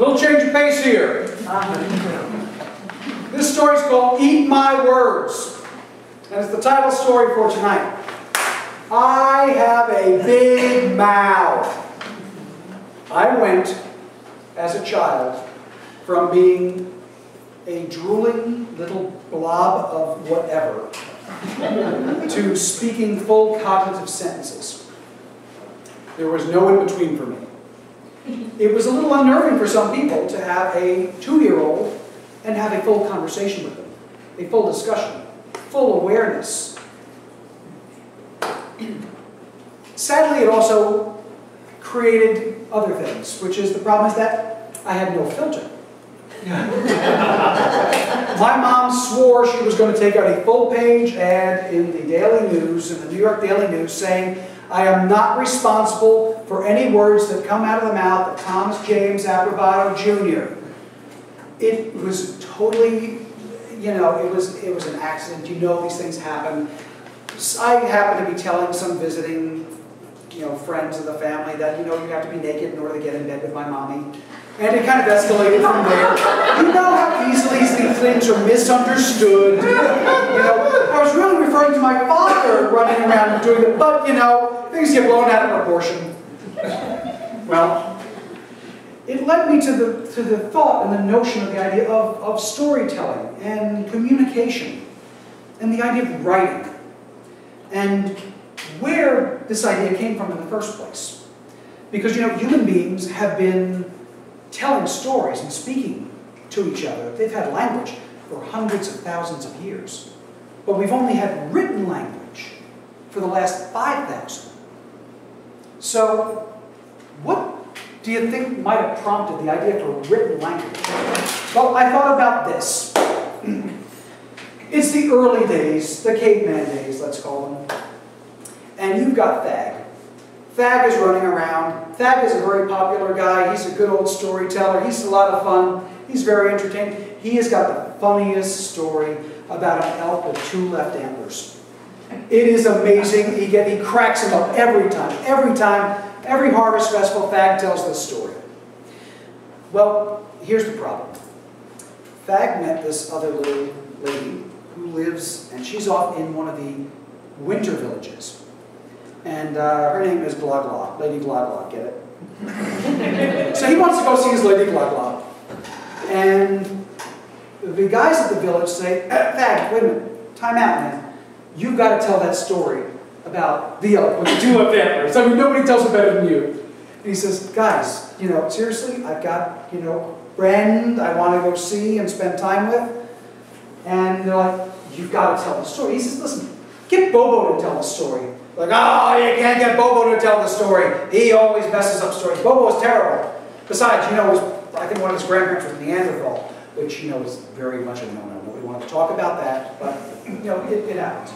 little change of pace here. This story is called Eat My Words. And it's the title story for tonight. I have a big mouth. I went, as a child, from being a drooling little blob of whatever to speaking full cognitive sentences. There was no in between for me. It was a little unnerving for some people to have a 2-year-old and have a full conversation with them, a full discussion, full awareness. Sadly, it also created other things, which is the problem is that I had no filter. My mom swore she was going to take out a full-page ad in the Daily News, in the New York Daily News, saying, I am not responsible for any words that come out of the mouth of Thomas James Abrevado Jr. It was totally, you know, it was an accident. You know these things happen. I happened to be telling some visiting, you know, friends of the family that, you know, you have to be naked in order to get in bed with my mommy. And it kind of escalated from there. You know how easily these things are misunderstood. You know, I was really referring to my father running around doing it, but, you know, things get blown out of proportion. Well, it led me to the thought and the notion of the idea of storytelling and communication and the idea of writing and where this idea came from in the first place. Because, you know, human beings have been telling stories and speaking to each other. They've had language for hundreds of thousands of years. But we've only had written language for the last 5,000. So, what do you think might have prompted the idea for written language? Well, I thought about this. It's the early days, the caveman days, let's call them. And you've got Thag. Thag is running around. Thag is a very popular guy. He's a good old storyteller. He's a lot of fun. He's very entertaining. He has got the funniest story about an elk with 2 left antlers. It is amazing. He cracks him up every time. Every Harvest Festival, Thag tells this story. Well, here's the problem. Thag met this other little lady who lives, and she's off in one of the winter villages. And her name is Gloglaw, Lady Gloglaw, get it? So he wants to go see his Lady Gloglaw. And the guys at the village say, Thag, wait a minute, time out, man. You've got to tell that story about the elk with the 2 left antlers. I mean, nobody tells it better than you. And he says, guys, you know, seriously, I've got, you know, a friend I want to go see and spend time with. And they're like, you've got to tell the story. He says, listen, get Bobo to tell the story. Like, oh, you can't get Bobo to tell the story. He always messes up stories. Bobo is terrible. Besides, you know, I think one of his grandparents was Neanderthal, which, you know, is very much a no-no. Nobody wanted to talk about that, but, you know, it happens.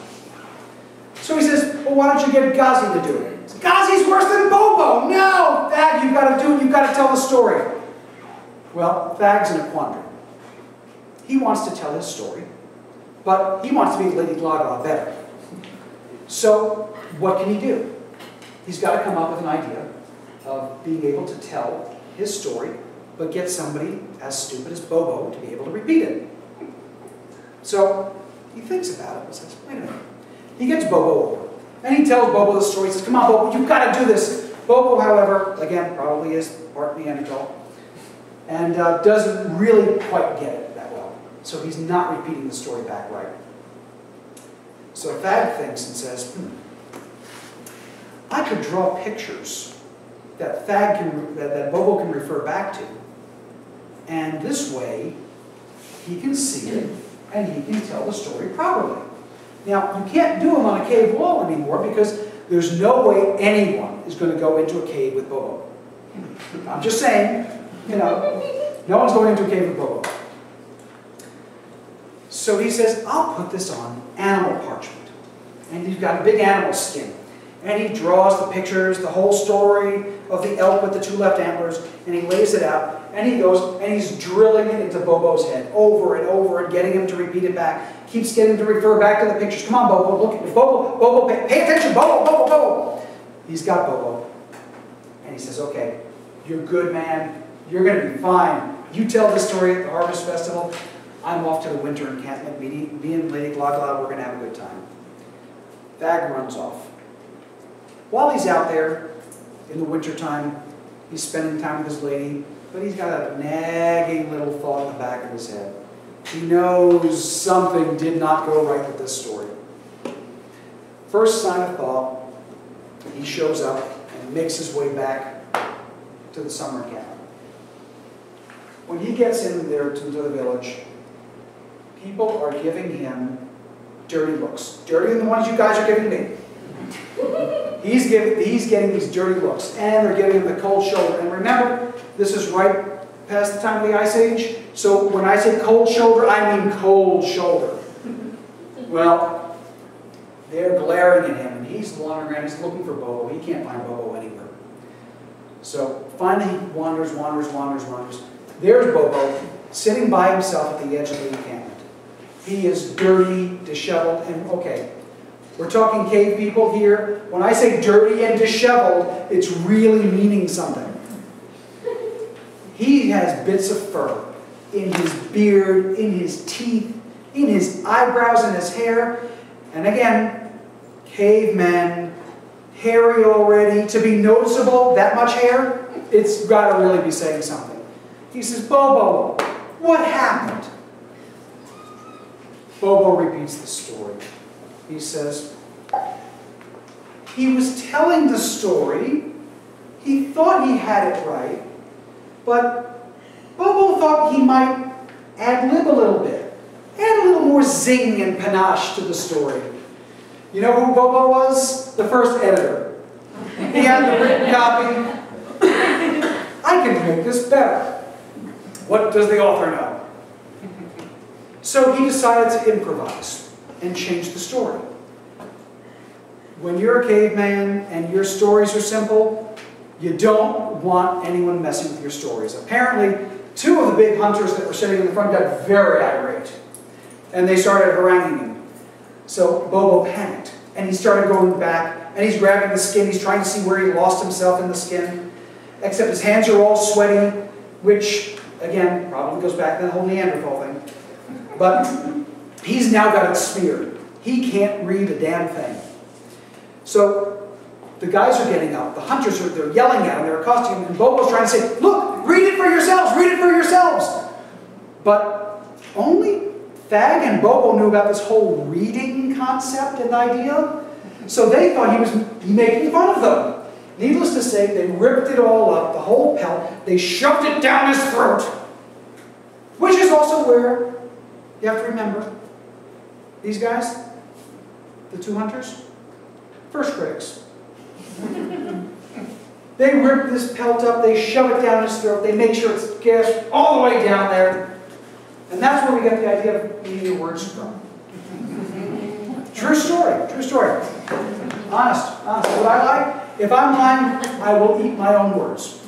So he says, well, why don't you get Gazi to do it? Gazi's worse than Bobo. No, Thag, you've got to do it. You've got to tell the story. Well, Thag's in a quandary. He wants to tell his story, but he wants to be Lady Gloglaw better. So, what can he do? He's got to come up with an idea of being able to tell his story, but get somebody as stupid as Bobo to be able to repeat it. So, he thinks about it and says, wait a minute. He gets Bobo over, and he tells Bobo the story. He says, come on, Bobo, you've got to do this. Bobo, however, again, probably is part Neanderthal, and doesn't really quite get it that well. So he's not repeating the story back right. So Thag thinks and says, I could draw pictures that that Bobo can refer back to, and this way he can see it and he can tell the story properly. Now, you can't do them on a cave wall anymore because there's no way anyone is going to go into a cave with Bobo. I'm just saying, you know, no one's going into a cave with Bobo. So he says, I'll put this on animal parchment. And he's got a big animal skin. And he draws the pictures, the whole story of the elk with the 2 left antlers, and he lays it out. And he goes, and he's drilling it into Bobo's head over and over and getting him to repeat it back. Keeps getting him to refer back to the pictures. Come on, Bobo, look at me. Bobo, pay attention, Bobo. He's got Bobo. And he says, okay, you're good, man. You're going to be fine. You tell this story at the Harvest Festival, I'm off to the winter encampment. Me and Lady Glogla, we're going to have a good time. Fag runs off. While he's out there in the wintertime, he's spending time with his lady, but he's got a nagging little thought in the back of his head. He knows something did not go right with this story. First sign of thaw, he shows up and makes his way back to the summer camp. When he gets in there to the village, people are giving him dirty looks. Dirtier than the ones you guys are giving me. He's getting these dirty looks, and they're giving him the cold shoulder. And remember, this is right past the time of the Ice Age, so when I say cold shoulder, I mean cold shoulder. Well, they're glaring at him, and he's wandering around, he's looking for Bobo. He can't find Bobo anywhere. So finally he wanders. There's Bobo, sitting by himself at the edge of the encampment. He is dirty, disheveled, and okay, we're talking cave people here. When I say dirty and disheveled, it's really meaning something. He has bits of fur in his beard, in his teeth, in his eyebrows, and his hair. And again, cavemen, hairy already. To be noticeable, that much hair, it's got to really be saying something. He says, Bobo, what happened? Bobo repeats the story. He says, he was telling the story. He thought he had it right. But Bobo thought he might ad-lib a little bit. Add a little more zing and panache to the story. You know who Bobo was? The first editor. He had the written copy. I can make this better. What does the author know? So he decided to improvise and change the story. When you're a caveman and your stories are simple, you don't want anyone messing with your stories. Apparently, two of the big hunters that were sitting in the front got very irate. And they started haranguing him. So Bobo panicked. And he started going back. And he's grabbing the skin. He's trying to see where he lost himself in the skin. Except his hands are all sweaty. Which, again, probably goes back to the whole Neanderthal thing. But he's now got it smeared. He can't read a damn thing. So the guys are getting up. The hunters are they're yelling at him. They're accosting him. And Bobo's trying to say, look, read it for yourselves. Read it for yourselves. But only Fag and Bobo knew about this whole reading concept and idea. So they thought he was making fun of them. Needless to say, they ripped it all up, the whole pelt. They shoved it down his throat. Which is also where, you have to remember, these guys, the two hunters, first critics. They rip this pelt up, they shove it down his throat, they make sure it's gasped all the way down there. And that's where we get the idea of eating your words from. True story, true story. Honest. What I like, if I'm lying, I will eat my own words.